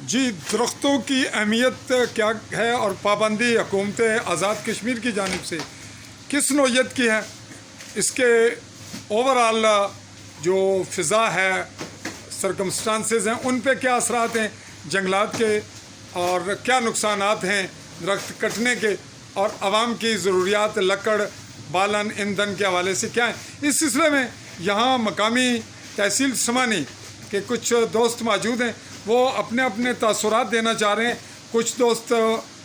जी, दरख्तों की अहमियत क्या है और पाबंदी हुकूमत आज़ाद कश्मीर की जानिब से किस नौइयत की है, इसके ओवरऑल जो फ़िज़ा है, सरकमस्टांसेस हैं, उन पे क्या असरात हैं जंगलात के और क्या नुकसानात हैं दरख्त कटने के, और आवाम की ज़रूरियात लकड़ बालन ईंधन के हवाले से क्या है। इस सिलसिले में यहाँ मकामी तहसील समानी के कुछ दोस्त मौजूद हैं, वो अपने अपने तासुरात देना चाह रहे हैं। कुछ दोस्त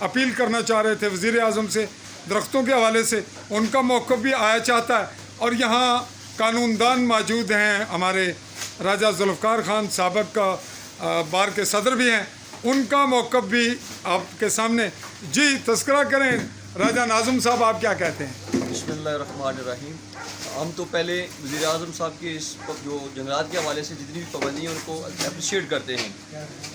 अपील करना चाह रहे थे वज़ीर आज़म से दरख्तों के हवाले से, उनका मौक़िफ़ भी आया चाहता है। और यहाँ कानूनदान मौजूद हैं, हमारे राजा ज़ुल्फ़िकार खान साबिक़ बार के सदर भी हैं, उनका मौक़िफ़ भी आपके सामने। जी, तज़किरा करें राजा नाज़िम साहब, आप क्या कहते हैं? बिस्मिल्लाहिर्रहमानिर्रहीम। हम तो पहले वज़ीर आज़म साहब की इस जो जंगलात के हवाले से जितनी भी पाबंदी है उनको अप्रिशिएट करते हैं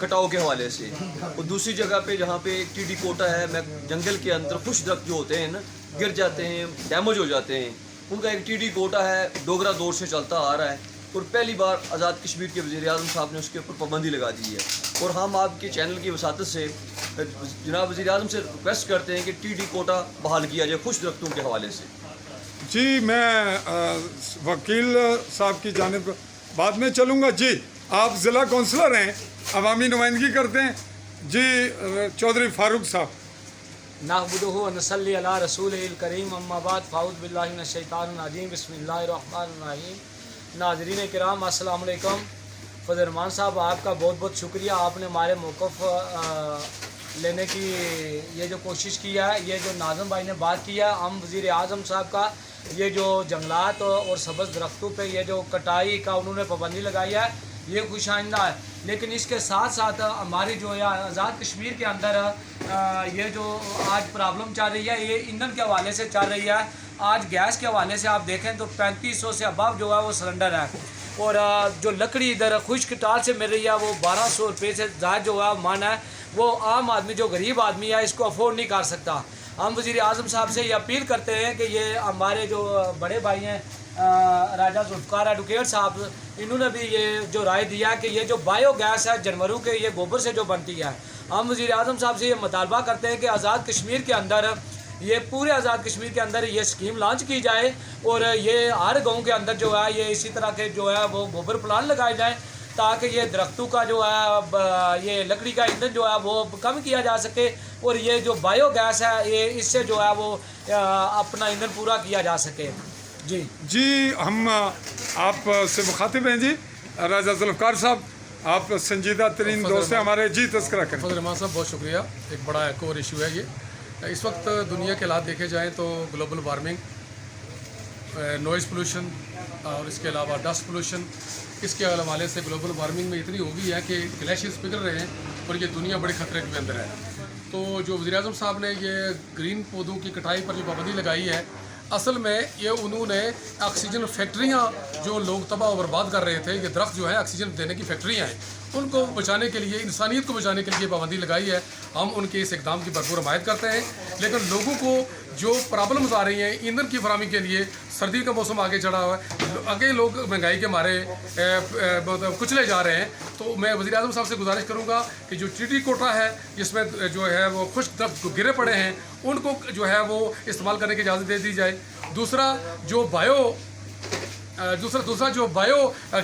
कटाव के हवाले से। और दूसरी जगह पे जहाँ पे टीडी कोटा है, मैं जंगल के अंदर खुश दरख्त जो होते हैं ना, गिर जाते हैं, डैमेज हो जाते हैं, उनका एक टीडी कोटा है, डोगरा दौर से चलता आ रहा है। और पहली बार आज़ाद कश्मीर के वज़ीर आज़म साहब ने उसके ऊपर पाबंदी लगा दी है। और हम आपके चैनल की वसातत से जनाब वज़ीर आज़म से रिक्वेस्ट करते हैं कि टीडी कोटा बहाल किया जाए खुश दरख्तों के हवाले से। जी, मैं वकील साहब की जानिब बाद में चलूँगा। जी, आप ज़िला कौंसलर हैं, अवामी नुमाइंदगी करते हैं। जी, चौधरी फारूक साहब। नहमदुहु व नसल्ली अला रसूलिल करीम, अम्मा बाद, फ़ाऊज़ बिल्लाहि मिनश शैतानिर रजीम, बिस्मिल्लाहिर रहमानिर रहीम। नाज़रीन किराम, अस्सलाम वालेकुम। फ़ज़ल रहमान साहब, आपका बहुत बहुत शुक्रिया, आपने हमारे मौक़िफ़ लेने की ये जो कोशिश की है, ये जो नाज़िम भाई ने बात की है, हम वज़ीर आज़म साहब का ये जो जंगलात और सब्ज़ दरख्तों पे ये जो कटाई का उन्होंने पाबंदी लगाई है, ये खुश आइंदा है। लेकिन इसके साथ साथ हमारी जो है आज़ाद कश्मीर के अंदर ये जो आज प्रॉब्लम चल रही है, ये ईंधन के हवाले से चल रही है। आज गैस के हवाले से आप देखें तो 3500 से अबव जो है वो सिलेंडर है, और जो लकड़ी इधर खुश्क टाल से मिल रही है वो 1200 रुपये से ज़्यादा जो है मन है, वो आम आदमी जो गरीब आदमी है इसको अफोर्ड नहीं कर सकता। हम वज़ीर आज़म साहब से ये अपील करते हैं कि ये हमारे जो बड़े भाई हैं राजा ज़ुल्फ़िकार एडवोकेट साहब, इन्होंने भी ये जो राय दिया कि ये जो बायो गैस है जानवरों के ये गोबर से जो बनती है, हम वज़ीर आज़म साहब से ये मुतालबा करते हैं कि आज़ाद कश्मीर के अंदर, ये पूरे आज़ाद कश्मीर के अंदर ये स्कीम लॉन्च की जाए और ये हर गांव के अंदर जो है ये इसी तरह के जो है वो गोबर प्लांट लगाए जाएँ, ताकि ये दरख्तों का जो है ये लकड़ी का ईंधन जो है वो कम किया जा सके, और ये जो बायो गैस है ये इससे जो है वो अपना ईंधन पूरा किया जा सके। जी, हम आप से मुखातिब हैं। जी, राजा ज़ुल्फ़िकार साहब, आप संजीदा तरीन दोस्त हैं हमारे। जी, तज़किरा करें। फ़ज़ल रहमान साहब, बहुत शुक्रिया। एक बड़ा एक और इशू है ये। इस वक्त दुनिया के हालात देखे जाएँ तो ग्लोबल वार्मिंग, नॉइज़ पोल्यूशन और इसके अलावा डस्ट पोल्यूशन, इसके हवाले से ग्लोबल वार्मिंग में इतनी हो गई है कि ग्लेशियर्स पिघल रहे हैं और ये दुनिया बड़े ख़तरे के अंदर है। तो जो वज़ीर आज़म साहब ने ये ग्रीन पौधों की कटाई पर जो पाबंदी लगाई है, असल में ये उन्होंने ऑक्सीजन फैक्ट्रियाँ जो लोग तबाह और बर्बाद कर रहे थे, ये दरख्त जो है ऑक्सीजन देने की फैक्ट्रियाँ हैं, उनको बचाने के लिए, इंसानियत को बचाने के लिए पाबंदी लगाई है। हम उनके इस इक़दाम की भरपूर हमायत करते हैं। लेकिन लोगों को जो प्रॉब्लम्स आ रही हैं ईंधन की फराहमी के लिए, सर्दी का मौसम आगे चढ़ा हुआ है, आगे लोग महंगाई के मारे कुचले जा रहे हैं। तो मैं वज़ीर आज़म साहब से गुजारिश करूँगा कि जो टीडी कोटा है जिसमें जो है वो खुश्क दरख्त गिरे पड़े हैं, उनको जो है वो इस्तेमाल करने की इजाज़त दे दी जाए। दूसरा जो बायो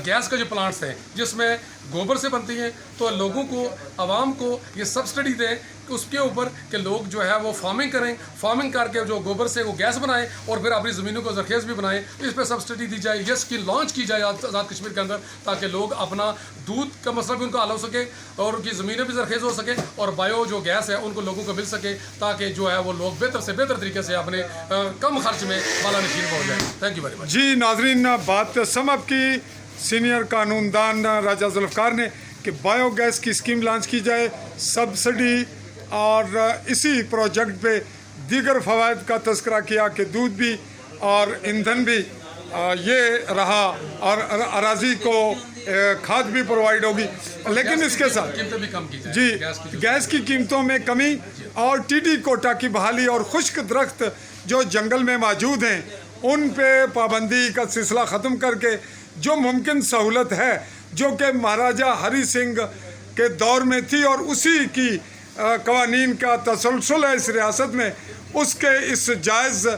गैस का जो प्लांट्स हैं जिसमें गोबर से बनती हैं, तो लोगों को, आवाम को ये सब्सिडी दें उसके ऊपर कि लोग जो है वो फार्मिंग करें, फार्मिंग करके जो गोबर से वो गैस बनाएं और फिर अपनी ज़मीनों को ज़रखेज़ भी बनाएं। इस पर सब्सिडी दी जाए, ये स्कीम लॉन्च की जाए आज़ाद कश्मीर के अंदर, ताकि लोग अपना दूध का मसला भी उनका हल हो सके और उनकी ज़मीनें भी ज़रखेज़ हो सके और बायो जो गैस है उनको लोगों को मिल सके, ताकि जो है वो लोग बेहतर से बेहतर तरीके से अपने कम खर्च में माला नशीन हो जाए। Thank you very much. जी नाज़रीन, बात समझ की सीनियर कानूनदान राजा ज़ुल्फ़िकार ने कि बायोगैस की स्कीम लॉन्च की जाए, सब्सिडी, और इसी प्रोजेक्ट पे दीगर फ़वाइद का तज़किरा किया कि दूध भी और ईंधन भी ये रहा और अराज़ी को खाद भी प्रोवाइड होगी। लेकिन इसके साथ कीमतें भी कम की जाए। जी, गैस की कीमतों में कमी और टीडी कोटा की बहाली और खुश्क दरख्त जो जंगल में मौजूद हैं उन पे पाबंदी का सिलसिला ख़त्म करके जो मुमकिन सहूलत है, जो कि महाराजा हरी सिंह के दौर में थी और उसी की कवानीन का तसलसल है इस रियासत में, उसके इस जायज़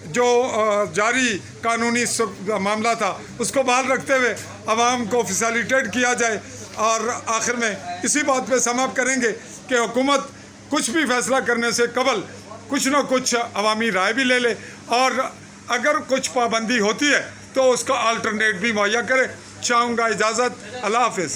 जो जारी कानूनी मामला था उसको बहाल रखते हुए आवाम को फैसिलिटेट किया जाए। और आखिर में इसी बात पे समाप्त करेंगे कि हुकूमत कुछ भी फैसला करने से कबल कुछ न कुछ अवामी राय भी ले ले, और अगर कुछ पाबंदी होती है तो उसका अल्टरनेट भी मुहैया करे। चाहूँगा इजाज़त। अल्लाह हाफ़िज़।